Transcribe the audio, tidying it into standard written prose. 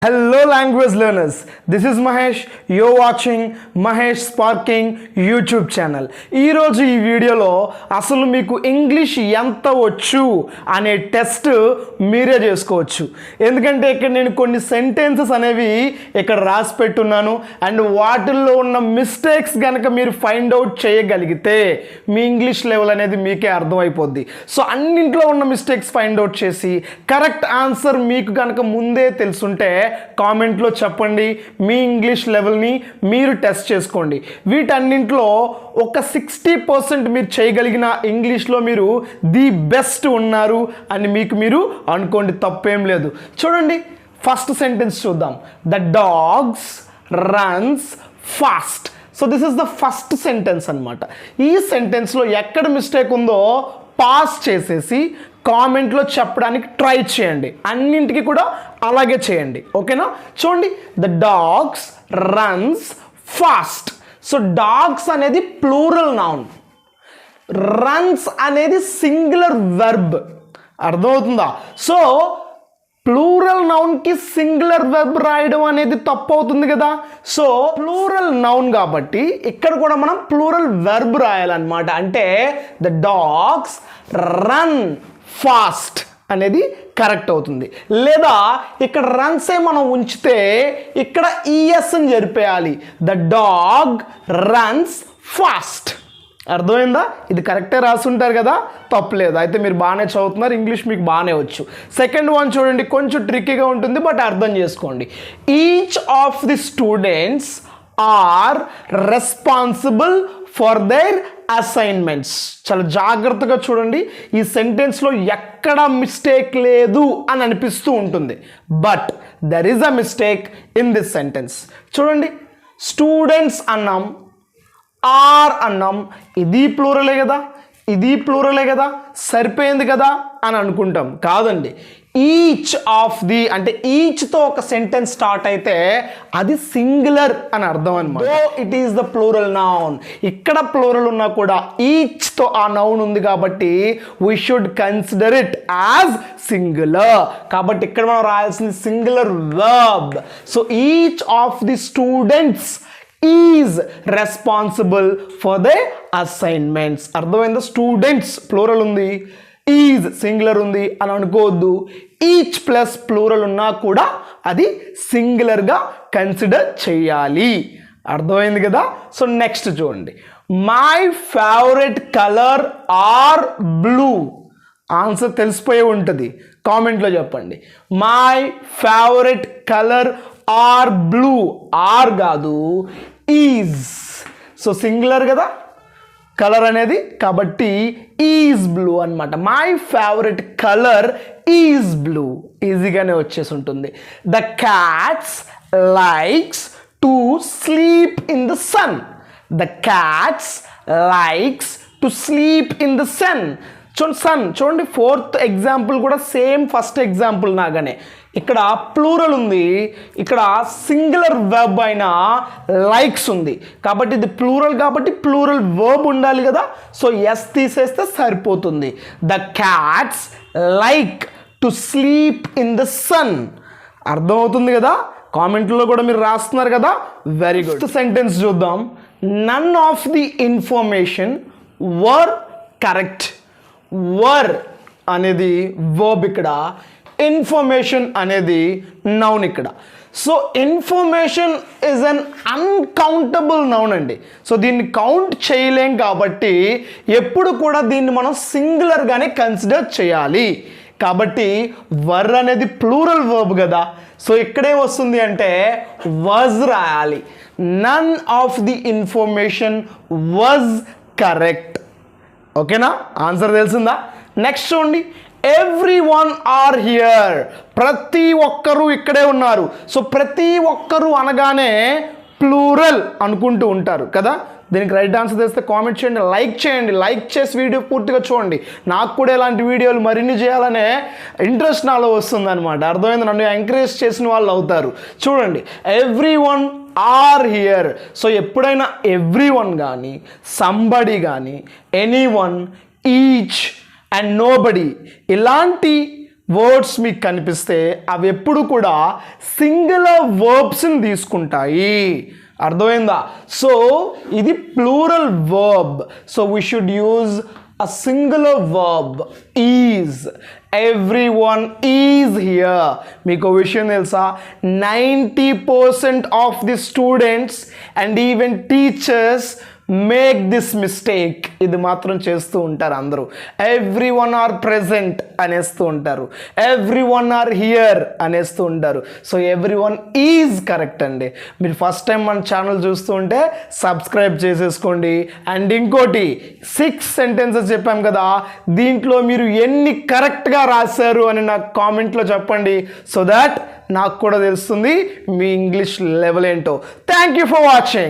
Hello language learners, this is Mahesh. You're watching Mahesh Sparking YouTube channel. ఈ రోజు ఈ వీడియోలో అసలు మీకు ఇంగ్లీష్ ఎంత వచ్చు అనే టెస్ట్ మీరే చేసుకోవచ్చు. ఎందుకంటే ఇక్కడ నేను కొన్ని సెంటెన్సెస్ అనేవి ఇక్కడ రాసి పెట్టున్నాను అండ్ వాటిల్లో ఉన్న మిస్టేక్స్ గనక మీరు ఫైండ్ అవుట్ చేయగలిగితే మీ ఇంగ్లీష్ లెవెల్ అనేది మీకే అర్థమైపోద్ది. సో అన్నింట్లో ఉన్న మిస్టేక్స్ ఫైండ్ అవుట్ చేసి కరెక్ట్ ఆన్సర్ మీకు గనక ముందే తెలుసుంటే కామెంట్లో చెప్పండి. మీ ఇంగ్లీష్ లెవెల్ని మీరు టెస్ట్ చేసుకోండి. వీటన్నింటిలో ఒక 60% మీరు చేయగలిగిన ఇంగ్లీష్లో మీరు ది బెస్ట్ ఉన్నారు అని మీరు అనుకోండి, తప్పేం లేదు. చూడండి, ఫస్ట్ సెంటెన్స్ చూద్దాం. The dogs runs fast. So this is the first sentence అనమాట. ఈ సెంటెన్స్లో ఎక్కడ మిస్టేక్ ఉందో పాస్ చేసేసి కామెంట్లో చెప్పడానికి ట్రై చేయండి. అన్నింటికి కూడా అలాగే చేయండి, ఓకేనా? చూడండి, the dogs runs fast. So dogs అనేది ప్లూరల్ నౌన్, రన్స్ అనేది సింగులర్ వెర్బ్. అర్థమవుతుందా? సో ప్లూరల్ నౌన్కి సింగులర్ వెర్బ్ రాయడం అనేది తప్పు అవుతుంది కదా. సో ప్లూరల్ నౌన్ కాబట్టి ఇక్కడ కూడా మనం ప్లూరల్ వెర్బ్ రాయాలన్నమాట. అంటే ద డాగ్స్ రన్ ఫాస్ట్ అనేది కరెక్ట్ అవుతుంది. లేదా ఇక్కడ రన్సే మనం ఉంచితే ఇక్కడ ఈఎస్ని జరిపేయాలి. The dog runs fast. అర్థమైందా? ఇది కరెక్టే రాసుంటారు కదా, తప్పలేదు. అయితే మీరు బాగానే చదువుతున్నారు, ఇంగ్లీష్ మీకు బాగానే వచ్చు. సెకండ్ వన్ చూడండి, కొంచెం ట్రిక్కీగా ఉంటుంది, బట్ అర్థం చేసుకోండి. Each of the students are responsible for their assignments. చాలా జాగ్రత్తగా చూడండి. ఈ సెంటెన్స్లో ఎక్కడ మిస్టేక్ లేదు అని అనిపిస్తూ ఉంటుంది, but there is a mistake in this sentence. చూడండి, స్టూడెంట్స్ అన్నాం, ఆర్ అన్నాం, ఇది ప్లూరలే కదా, ఇది ప్లూరలే కదా, సరిపోయింది కదా అని అనుకుంటాం. కాదండి, ఈచ్ ఆఫ్ ది అంటే ఈచ్తో ఒక సెంటెన్స్ స్టార్ట్ అయితే అది సింగులర్ అని అర్థం అనమాట. It is the plural noun. ఇక్కడ ప్లూరల్ ఉన్నా కూడా ఈచ్తో ఆ నౌన్ ఉంది కాబట్టి we should consider it as singular. కాబట్టి ఇక్కడ మనం రాయాల్సింది singular verb. So each of the students is responsible for the assignments. అర్థమైందా? స్టూడెంట్స్ ప్లూరల్ ఉంది, ఈజ్ సింగులర్ ఉంది అని అనుకోవద్దు. ఈచ్ ప్లస్ ప్లూరల్ ఉన్నా కూడా అది సింగులర్గా కన్సిడర్ చేయాలి. అర్థమైంది కదా? సో నెక్స్ట్ చూడండి, my favourite colour are blue. Answer తెలిసిపోయి ఉంటుంది, కామెంట్లో చెప్పండి. My favourite colour are blue. Are కాదు, ఈజ్. సో సింగులర్ కదా కలర్ అనేది, కాబట్టి ఈజ్ బ్లూ అనమాట. My favourite colour is blue. ఈజీగానే వచ్చేసి ఉంటుంది. The cats likes to sleep in the sun. The cats likes to sleep in the sun. చూడండి, sun చూడండి, ఫోర్త్ ఎగ్జాంపుల్ కూడా సేమ్ ఫస్ట్ ఎగ్జాంపుల్ లాగానే. ఇక్కడ ప్లూరల్ ఉంది, ఇక్కడ సింగులర్ వెర్బ్ అయిన లైక్స్ ఉంది. కాబట్టి ఇది ప్లూరల్ కాబట్టి ప్లూరల్ వర్బ్ ఉండాలి కదా. సో ఎస్ తీసేస్తే సరిపోతుంది. The cats like to sleep in the sun. అర్థమవుతుంది కదా? కామెంట్లో కూడా మీరు రాస్తున్నారు కదా, వెరీ గుడ్. సెంటెన్స్ చూద్దాం. None of the information were correct. Were అనేది వర్బ్ ఇక్కడ, ఇన్ఫర్మేషన్ అనేది నౌన్ ఇక్కడ. So information is an uncountable noun అండి. సో దీన్ని కౌంట్ చేయలేం కాబట్టి ఎప్పుడు కూడా దీన్ని మనం సింగులర్గానే కన్సిడర్ చేయాలి. కాబట్టి వర్ అనేది ప్లూరల్ వర్బ్ కదా. సో ఇక్కడేం వస్తుంది అంటే వాజ్ రాయాలి. None of the information was correct. ఓకేనా? ఆన్సర్ తెలిసిందా? నెక్స్ట్ చూడండి, ఎవ్రీ వన్ ఆర్ హియర్. ప్రతి ఒక్కరూ ఇక్కడే ఉన్నారు. సో ప్రతి ఒక్కరూ అనగానే ప్లూరల్ అనుకుంటూ ఉంటారు కదా. దీనికి రైట్ ఆన్సర్ తెలిస్తే కామెంట్ చేయండి, లైక్ చేయండి. లైక్ చేసి వీడియో పూర్తిగా చూడండి. నాకు కూడా ఇలాంటి వీడియోలు మరిన్ని చేయాలనే ఇంట్రెస్ట్ నాలో వస్తుంది అనమాట. అర్థమైంది? నన్ను ఎంకరేజ్ చేసిన వాళ్ళు అవుతారు. చూడండి, everyone are here. So ఎప్పుడైనా ఎవ్రీ వన్ కానీ, సంబడి కానీ, any one, each and nobody ఇలాంటి వర్డ్స్ మీకు కనిపిస్తే అవి ఎప్పుడు కూడా సింగులర్ వర్బ్స్ని తీసుకుంటాయి. అర్థమైందా? సో ఇది plural verb. So we should use a singular verb is. Everyone is here. మీకు విషయం తెలుసా, 90% of the students and even teachers make this mistake. ఇది మాత్రం చేస్తూ ఉంటారు అందరూ. ఎవ్రీ వన్ ఆర్ ప్రెజెంట్ అనేస్తూ ఉంటారు, ఎవ్రీ వన్ ఆర్ హియర్ అనేస్తూ ఉంటారు. So every one is correct అండి. మీరు ఫస్ట్ టైం మన ఛానల్ చూస్తూ ఉంటే సబ్స్క్రైబ్ చేసేసుకోండి. అండ్ ఇంకోటి 6 సెంటెన్సెస్ చెప్పాం కదా, దీంట్లో మీరు ఎన్ని కరెక్ట్గా రాశారు అని నాకు కామెంట్లో చెప్పండి. సో దాట్ నాకు కూడా తెలుస్తుంది మీ ఇంగ్లీష్ లెవెల్ ఏంటో. Thank you for watching.